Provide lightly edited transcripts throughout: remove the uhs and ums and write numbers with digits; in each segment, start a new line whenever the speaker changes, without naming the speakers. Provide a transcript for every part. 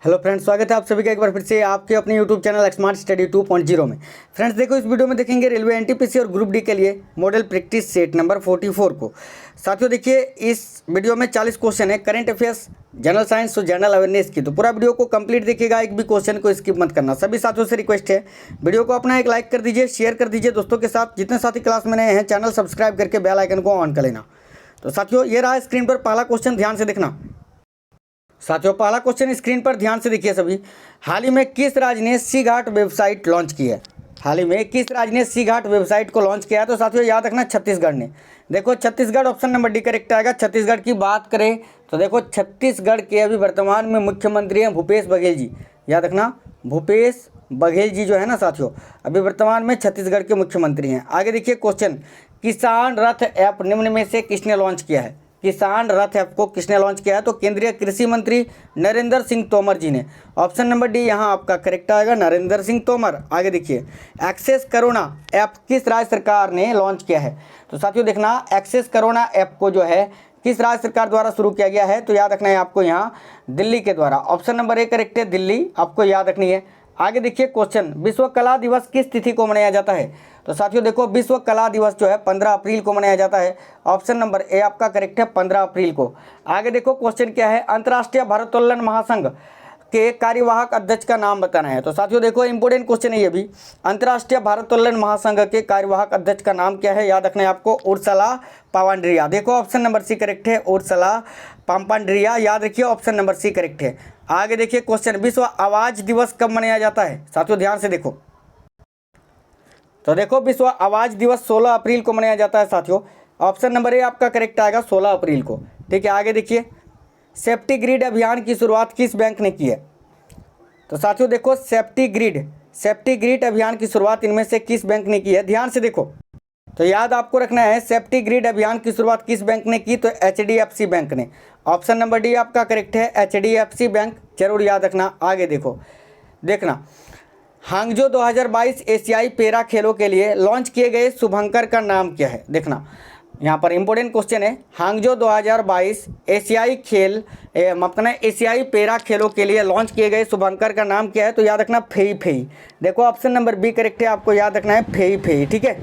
Hello friends, स्वागत है आप सभी का एक बार फिर से आपके अपने यूट्यूब चैनल स्मार्ट स्टडी 2.0 में। फ्रेंड्स देखो, इस वीडियो में देखेंगे रेलवे एनटीपीसी और ग्रुप डी के लिए मॉडल प्रैक्टिस सेट नंबर 44 को। साथियों देखिए, इस वीडियो में 40 क्वेश्चन है करंट अफेयर्स, जनरल साइंस और जनरल अवेयरनेस की। तो पूरा वीडियो को कंप्लीट देखिएगा, एक भी क्वेश्चन को स्किप मत करना। सभी साथियों से रिक्वेस्ट है, वीडियो को अपना एक लाइक कर दीजिए, शेयर कर दीजिए दोस्तों के साथ। जितने साथी क्लास में नए हैं, चैनल सब्सक्राइब करके बेल आइकन को ऑन कर लेना। तो साथियों ये रहा स्क्रीन पर पहला क्वेश्चन, ध्यान से देखना। साथियों पहला क्वेश्चन स्क्रीन पर ध्यान से देखिए सभी। हाल ही में किस राज्य ने सी घाट वेबसाइट लॉन्च की है? हाल ही में किस राज्य ने सी घाट वेबसाइट को लॉन्च किया है? तो साथियों याद रखना, छत्तीसगढ़ ने। देखो Chhattisgarh, option number D correct आएगा। छत्तीसगढ़ की बात करें तो देखो, छत्तीसगढ़ के अभी वर्तमान में मुख्यमंत्री हैं भूपेश बघेल जी। याद रखना, भूपेश बघेल जी जो है ना साथियों, अभी वर्तमान में छत्तीसगढ़ के मुख्यमंत्री हैं। आगे देखिए क्वेश्चन, किसान रथ ऐप निम्न में से किसने लॉन्च किया है? किसान रथ ऐप को किसने लॉन्च किया है? तो केंद्रीय कृषि मंत्री नरेंद्र सिंह तोमर जी ने। ऑप्शन नंबर डी यहाँ आपका करेक्ट आएगा, नरेंद्र सिंह तोमर। आगे देखिए, एक्सेस कोरोना ऐप किस राज्य सरकार ने लॉन्च किया है? तो साथियों देखना, एक्सेस कोरोना ऐप को जो है किस राज्य सरकार द्वारा शुरू किया गया है? तो याद रखना है आपको, यहाँ दिल्ली के द्वारा। ऑप्शन नंबर ए करेक्ट है, दिल्ली, आपको याद रखनी है। आगे देखिए क्वेश्चन, विश्व कला दिवस किस तिथि को मनाया जाता है? तो साथियों देखो, विश्व कला दिवस जो है 15 अप्रैल को मनाया जाता है। ऑप्शन नंबर ए आपका करेक्ट है, 15 अप्रैल को। आगे देखो क्वेश्चन क्या है, अंतर्राष्ट्रीय भारोत्तोलन महासंघ के कार्यवाहक अध्यक्ष का नाम बताना है। तो साथियों देखो, इंपोर्टेंट क्वेश्चन है ये भी। अंतर्राष्ट्रीय भारोत्तोलन महासंघ के कार्यवाहक अध्यक्ष का नाम क्या है? याद रखना है आपको, उर्सला पापांड्रिया। देखो ऑप्शन नंबर सी करेक्ट है, उर्सला पापांड्रिया। याद रखिए, ऑप्शन नंबर सी करेक्ट है। आगे देखिए क्वेश्चन, विश्व आवाज दिवस कब मनाया जाता है? साथियों ध्यान से देखो, तो देखो विश्व आवाज दिवस 16 अप्रैल को मनाया जाता है साथियों। ऑप्शन नंबर ए आपका करेक्ट आएगा, 16 अप्रैल को। ठीक है, आगे देखिए, सेफ्टी ग्रिड अभियान की शुरुआत किस बैंक ने की है? तो साथियों देखो, सेफ्टी ग्रिड अभियान की शुरुआत इनमें से किस बैंक ने की है? ध्यान से देखो, तो याद आपको रखना है, सेफ्टी ग्रिड अभियान की शुरुआत किस बैंक ने की? तो HDFC बैंक ने। ऑप्शन नंबर डी आपका करेक्ट है, HDFC बैंक, जरूर याद रखना। आगे देखो, देखना, हांगजो 2022 एशियाई पैरा खेलों के लिए लॉन्च किए गए शुभंकर का नाम क्या है? देखना, यहाँ पर इंपॉर्टेंट क्वेश्चन है, हांगजो 2022 एशियाई एशियाई पैरा खेलों के लिए लॉन्च किए गए शुभंकर का नाम क्या है? तो याद रखना, फेई फेई। देखो ऑप्शन नंबर बी करेक्ट है, आपको याद रखना है, फेई फेई। ठीक है,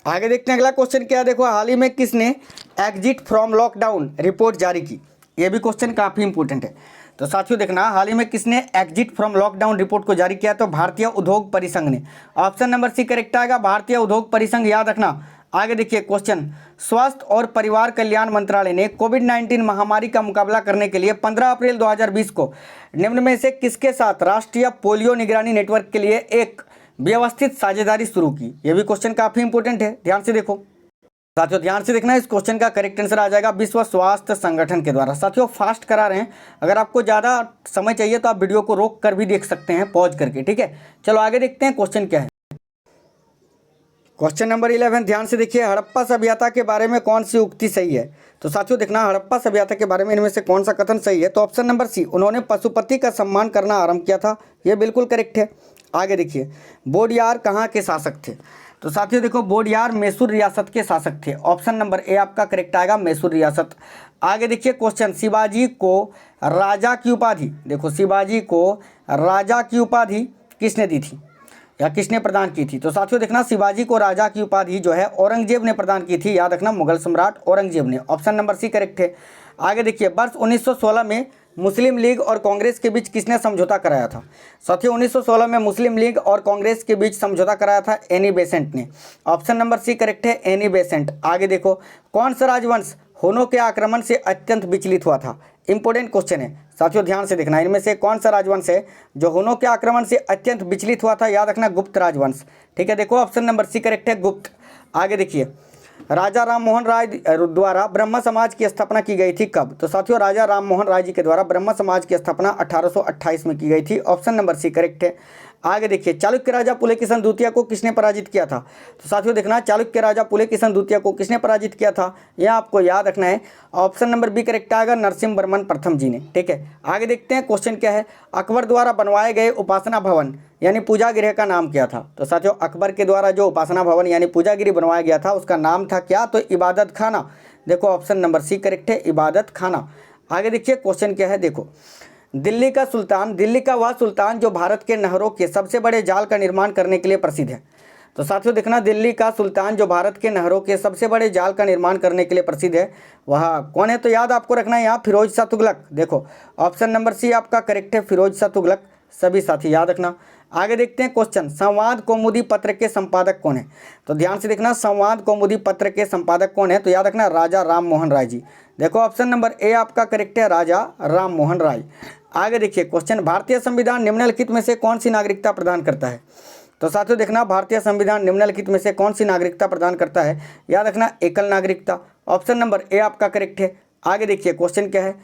आगे देखते हैं अगला क्वेश्चन क्या है। देखो, हाल ही में किसने एग्जिट फ्रॉम लॉकडाउन रिपोर्ट जारी की? ये भी क्वेश्चन काफ़ी इंपॉर्टेंट है। तो साथियों देखना, हाल ही में किसने एग्जिट फ्रॉम लॉकडाउन रिपोर्ट को जारी किया? तो भारतीय उद्योग परिसंघ ने। ऑप्शन नंबर सी करेक्ट आएगा, भारतीय उद्योग परिसंघ, याद रखना। आगे देखिए क्वेश्चन, स्वास्थ्य और परिवार कल्याण मंत्रालय ने कोविड-19 महामारी का मुकाबला करने के लिए 15 अप्रैल 2020 को निम्न में से किसके साथ राष्ट्रीय पोलियो निगरानी नेटवर्क के लिए एक व्यवस्थित साझेदारी शुरू की? यह भी क्वेश्चन काफ़ी इंपॉर्टेंट है, ध्यान से देखो साथियों, ध्यान से देखना। इस क्वेश्चन का करेक्ट आंसर आ जाएगा विश्व स्वास्थ्य संगठन के द्वारा। साथियों फास्ट करा रहे हैं, अगर आपको ज़्यादा समय चाहिए तो आप वीडियो को रोक कर भी देख सकते हैं, पॉज करके। ठीक है, चलो आगे देखते हैं क्वेश्चन क्या है। क्वेश्चन नंबर 11, ध्यान से देखिए, हड़प्पा सभ्यता के बारे में कौन सी उक्ति सही है? तो साथियों देखना, हड़प्पा सभ्यता के बारे में इनमें से कौन सा कथन सही है? तो ऑप्शन नंबर सी, उन्होंने पशुपति का सम्मान करना आरंभ किया था, यह बिल्कुल करेक्ट है। आगे देखिए, बोडियार कहाँ के शासक थे? तो साथियों देखो, बोडियार मैसूर रियासत के शासक थे। ऑप्शन नंबर ए आपका करेक्ट आएगा, मैसूर रियासत। आगे देखिए क्वेश्चन, शिवाजी को राजा की उपाधि, देखो शिवाजी को राजा की उपाधि किसने दी थी या किसने प्रदान की थी? तो साथियों देखना, शिवाजी को राजा की उपाधि जो है औरंगजेब ने प्रदान की थी, याद रखना, मुगल सम्राट औरंगजेब ने। ऑप्शन नंबर सी करेक्ट है। आगे देखिए, वर्ष 1916 में मुस्लिम लीग और कांग्रेस के बीच किसने समझौता कराया था? साथियों 1916 में मुस्लिम लीग और कांग्रेस के बीच समझौता कराया था एनी बेसेंट ने। ऑप्शन नंबर सी करेक्ट है, एनी बेसेंट। आगे देखो, कौन सा राजवंश हुनों के आक्रमण से अत्यंत विचलित हुआ था? इंपॉर्टेंट क्वेश्चन है साथियों, ध्यान से देखना, इनमें से कौन सा राजवंश है जो हुनों के आक्रमण से अत्यंत विचलित हुआ था? याद रखना, गुप्त राजवंश। ठीक है, देखो ऑप्शन नंबर सी करेक्ट है, गुप्त। आगे देखिए, राजा राम मोहन राय द्वारा ब्रह्म समाज की स्थापना की गई थी कब? तो साथियों राजा राम मोहन राय जी के द्वारा ब्रह्म समाज की स्थापना 1828 में की गई थी। ऑप्शन नंबर सी करेक्ट है। आगे देखिए, चालुक्य राजा पुलकेशिन द्वितीय को किसने पराजित किया था? तो साथियों देखना, चालुक्य राजा पुलकेशिन द्वितीय को किसने पराजित किया था, यह आपको याद रखना है। ऑप्शन नंबर बी करेक्ट आएगा, नरसिंह वर्मन प्रथम जी ने। ठीक है, आगे देखते हैं क्वेश्चन क्या है, अकबर द्वारा बनवाए गए उपासना भवन यानी पूजा गृह का नाम क्या था? तो साथियों अकबर के द्वारा जो उपासना भवन यानी पूजा गृह बनवाया गया था उसका नाम था क्या? तो इबादत खाना। देखो ऑप्शन नंबर सी करेक्ट है, इबादत खाना। आगे देखिए क्वेश्चन क्या है, देखो दिल्ली का वह सुल्तान जो भारत के नहरों के सबसे बड़े जाल का निर्माण करने के लिए प्रसिद्ध है। तो साथियों देखना, दिल्ली का सुल्तान जो भारत के नहरों के सबसे बड़े जाल का निर्माण करने के लिए प्रसिद्ध है, वह कौन है? तो याद आपको रखना है यहाँ फिरोज शाह तुगलक। देखो ऑप्शन नंबर सी आपका करेक्ट है, फिरोज शाह तुगलक। सभी साथी याद रखना। आगे देखते हैं क्वेश्चन, संवाद कौमुदी पत्र के संपादक कौन है? तो ध्यान से देखना, संवाद कौमुदी पत्र के संपादक कौन है? तो याद रखना राजा राम मोहन राय जी। देखो ऑप्शन नंबर ए आपका करेक्ट है, राजा राम मोहन राय। आगे देखिए क्वेश्चन, भारतीय संविधान निम्नलिखित में से कौन सी नागरिकता प्रदान करता है? तो साथियों देखना, भारतीय संविधान निम्नलिखित में से कौन सी नागरिकता प्रदान करता है? याद रखना एकल नागरिकता। ऑप्शन नंबर ए आपका करेक्ट है। आगे देखिए क्वेश्चन क्या है,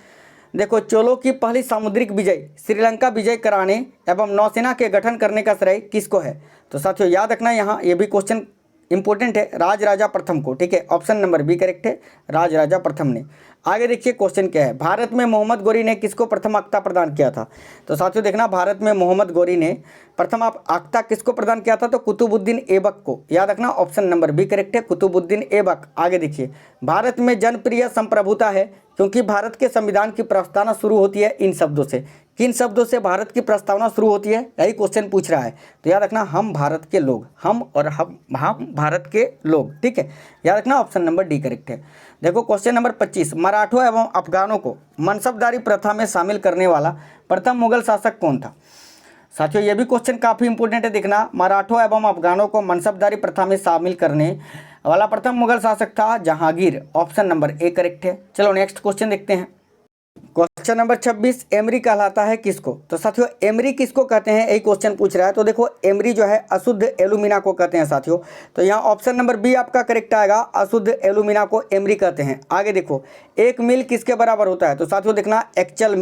देखो चोलों की पहली सामुद्रिक विजय श्रीलंका विजय कराने एवं नौसेना के गठन करने का श्रेय किसको है? तो साथियों याद रखना यहाँ ये भी क्वेश्चन इंपॉर्टेंट है, राजराजा प्रथम को। ठीक है, ऑप्शन नंबर बी करेक्ट है, राजराजा प्रथम ने। आगे देखिए क्वेश्चन क्या है, भारत में मोहम्मद गौरी ने किसको प्रथम अक्ता प्रदान किया था? तो साथियों देखना, भारत में मोहम्मद गौरी ने प्रथम अक्ता किसको प्रदान किया था? तो कुतुबुद्दीन ऐबक को। याद रखना ऑप्शन नंबर बी करेक्ट है, कुतुबुद्दीन ऐबक। आगे देखिए, भारत में जनप्रिय संप्रभुता है क्योंकि भारत के संविधान की प्रस्तावना शुरू होती है इन शब्दों से। किन शब्दों से भारत की प्रस्तावना शुरू होती है, यही क्वेश्चन पूछ रहा है। तो याद रखना हम भारत के लोग, हम और हम भारत के लोग। ठीक है, याद रखना ऑप्शन नंबर डी करेक्ट है। देखो क्वेश्चन नंबर 25, मराठों एवं अफगानों को मनसबदारी प्रथा में शामिल करने वाला प्रथम मुगल शासक कौन था? साथियों ये भी क्वेश्चन काफ़ी इंपॉर्टेंट है, देखना मराठों एवं अफगानों को मनसबदारी प्रथा में शामिल करने वाला प्रथम मुगल शासक था Jahangir. Option number A correct है। चलो नेक्स्ट क्वेश्चन देखते हैं। क्वेश्चन नंबर 26, एमरी कहलाता है किसको? तो साथियों एमरी किसको कहते हैं, यही क्वेश्चन पूछ रहा है। तो देखो एमरी जो है अशुद्ध एल्यूमिना को कहते हैं साथियों। तो यहाँ ऑप्शन नंबर बी आपका करेक्ट आएगा, अशुद्ध एल्यूमिना को एमरी कहते हैं। आगे देखो, एक मील किसके बराबर होता है? तो साथियों देखना, एक्चुअल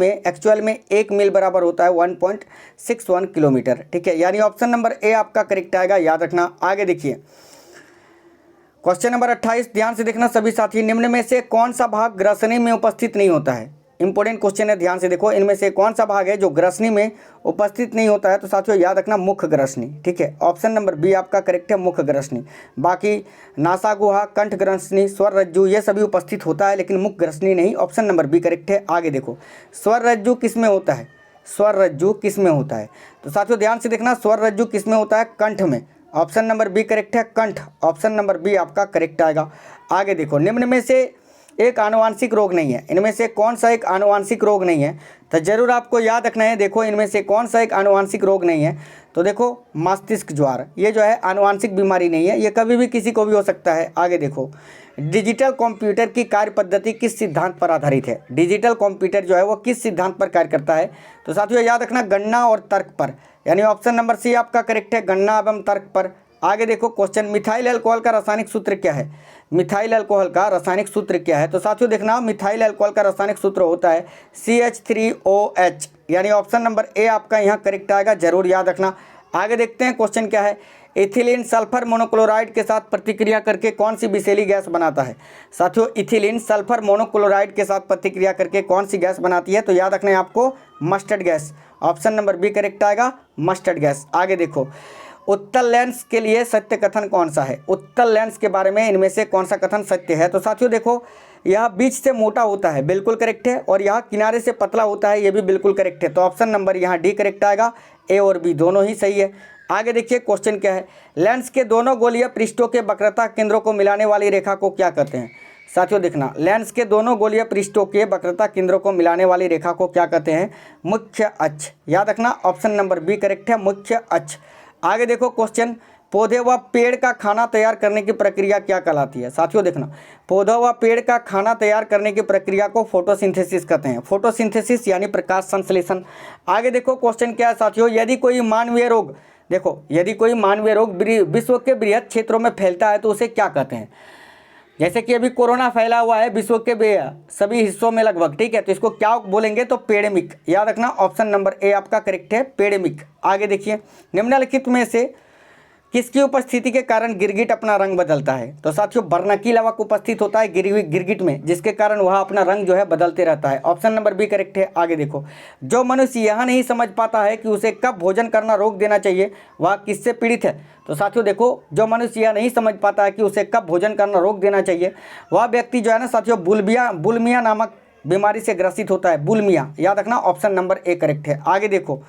में एक मील बराबर होता है 1.61 किलोमीटर। ठीक है, यानी ऑप्शन नंबर ए आपका करेक्ट आएगा, याद रखना। आगे देखिए क्वेश्चन नंबर 28, ध्यान से देखना सभी साथी, निम्न में से कौन सा भाग ग्रसनी में उपस्थित नहीं होता है? इंपॉर्टेंट क्वेश्चन है, ध्यान से देखो, इनमें से कौन सा भाग है जो ग्रसनी में उपस्थित नहीं होता है? तो साथियों याद रखना मुख्य ग्रसनी। ठीक है, ऑप्शन नंबर बी आपका करेक्ट है, मुख्य ग्रसनी। बाकी नासा गुहा, कंठ ग्रसनी, स्वर रज्जु ये सभी उपस्थित होता है, लेकिन मुख्य ग्रसनी नहीं। ऑप्शन नंबर बी करेक्ट है। आगे देखो, स्वर रज्जु किस में होता है? स्वर रज्जु किस में होता है? तो साथियों ध्यान से देखना, स्वर रज्जु किस में होता है? कंठ में। ऑप्शन नंबर बी करेक्ट है, कंठ। ऑप्शन नंबर बी आपका करेक्ट आएगा। आगे देखो, निम्न में से एक आनुवांशिक रोग नहीं है, इनमें से कौन सा एक आनुवांशिक रोग नहीं है? तो जरूर आपको याद रखना है, देखो इनमें से कौन सा एक आनुवांशिक रोग नहीं है? तो देखो मस्तिष्क ज्वार, ये जो है आनुवांशिक बीमारी नहीं है, ये कभी भी किसी को भी हो सकता है। आगे देखो, डिजिटल कंप्यूटर की कार्य पद्धति किस सिद्धांत पर आधारित है? डिजिटल कंप्यूटर जो है वो किस सिद्धांत पर कार्य करता है? तो साथियों याद रखना गणना और तर्क पर, यानी ऑप्शन नंबर सी आपका करेक्ट है, गणना एवं तर्क पर। आगे देखो क्वेश्चन, मिथाइल अल्कोहल का रासायनिक सूत्र क्या है? मिथाइल अल्कोहल का रासायनिक सूत्र क्या है? तो साथियों देखना, मिथाइल अल्कोहल का रासायनिक सूत्र होता है CH3OH, यानी ऑप्शन नंबर ए आपका यहाँ करेक्ट आएगा, जरूर याद रखना। आगे देखते हैं क्वेश्चन क्या है, इथिलीन सल्फर मोनोक्लोराइड के साथ प्रतिक्रिया करके कौन सी विषैली गैस बनाता है? साथियों इथिलीन सल्फर मोनोक्लोराइड के साथ प्रतिक्रिया करके कौन सी गैस बनाती है? तो याद रखना है आपको mustard gas. Option number B correct आएगा, मस्टर्ड गैस। आगे देखो, उत्तल लेंस के लिए सत्य कथन कौन सा है? उत्तल लेंस के बारे में इनमें से कौन सा कथन सत्य है? तो साथियों देखो, यह बीच से मोटा होता है, बिल्कुल करेक्ट है, और यह किनारे से पतला होता है, ये भी बिल्कुल करेक्ट है। तो ऑप्शन नंबर यहाँ डी करेक्ट आएगा, ए और बी दोनों ही सही है। आगे देखिए क्वेश्चन क्या है, लेंस के दोनों गोलीय पृष्ठों के वक्रता केंद्रों को मिलाने वाली रेखा को क्या कहते हैं? साथियों देखना, लेंस के दोनों गोलीय पृष्ठों के वक्रता केंद्रों को मिलाने वाली रेखा को क्या कहते हैं? मुख्य अक्ष। याद रखना ऑप्शन नंबर बी करेक्ट है, मुख्य अक्ष। आगे देखो क्वेश्चन, पौधे व पेड़ का खाना तैयार करने की प्रक्रिया क्या कहलाती है? साथियों देखना, पौधा व पेड़ का खाना तैयार करने की प्रक्रिया को फोटोसिंथेसिस कहते हैं, फोटोसिंथेसिस यानी प्रकाश संश्लेषण। आगे देखो क्वेश्चन क्या है साथियों, यदि कोई मानवीय रोग, देखो यदि कोई मानवीय रोग विश्व के बृहद क्षेत्रों में फैलता है तो उसे क्या कहते हैं? जैसे कि अभी कोरोना फैला हुआ है विश्व के सभी हिस्सों में लगभग, ठीक है, तो इसको क्या बोलेंगे? तो पेडेमिक। याद रखना ऑप्शन नंबर ए आपका करेक्ट है, पेडेमिक। आगे देखिए, निम्नलिखित में से किसकी उपस्थिति के कारण गिरगिट अपना रंग बदलता है? तो साथियों बर्नकी लवक उपस्थित होता है गिरगिट में, जिसके कारण वह अपना रंग जो है बदलते रहता है। ऑप्शन नंबर बी करेक्ट है। आगे देखो, जो मनुष्य यह नहीं समझ पाता है कि उसे कब भोजन करना रोक देना चाहिए, वह किससे पीड़ित है? तो साथियों देखो, जो मनुष्य यह नहीं समझ पाता है कि उसे कब भोजन करना रोक देना चाहिए, वह व्यक्ति जो है ना साथियों बुलिमिया नामक बीमारी से ग्रसित होता है? बुलिमिया। याद रखना ऑप्शन नंबर ए करेक्ट है। आगे देखो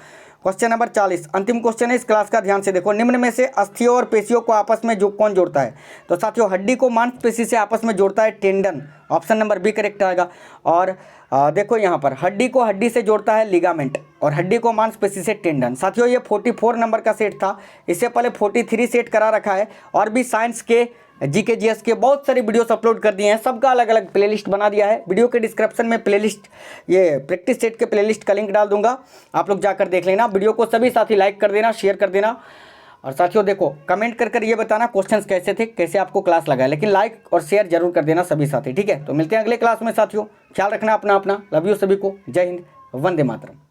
क्वेश्चन नंबर 40, अंतिम क्वेश्चन है इस क्लास का, ध्यान से देखो। निम्न में से अस्थियों और पेशियों को आपस में जो कौन जोड़ता है? तो साथियों हड्डी को मांसपेशी से आपस में जोड़ता है tendon, option number B correct आएगा। और देखो यहाँ पर हड्डी को हड्डी से जोड़ता है लिगामेंट और हड्डी को मांसपेशी से टेंडन। साथियों ये 44 नंबर का सेट था, इससे पहले 43 सेट करा रखा है और भी साइंस के जीके जीएस के बहुत सारी वीडियोस अपलोड कर दिए हैं, सबका अलग अलग प्लेलिस्ट बना दिया है। वीडियो के डिस्क्रिप्शन में प्लेलिस्ट, ये प्रैक्टिस सेट के प्लेलिस्ट का लिंक डाल दूंगा, आप लोग जाकर देख लेना। वीडियो को सभी साथी लाइक कर देना, शेयर कर देना और साथियों देखो कमेंट कर ये बताना क्वेश्चंस कैसे थे, कैसे आपको क्लास लगा, लेकिन लाइक और शेयर जरूर कर देना सभी साथी, ठीक है। तो मिलते हैं अगले क्लास में साथियों, ख्याल रखना अपना, लव यू सभी को, जय हिंद, वंदे मातरम।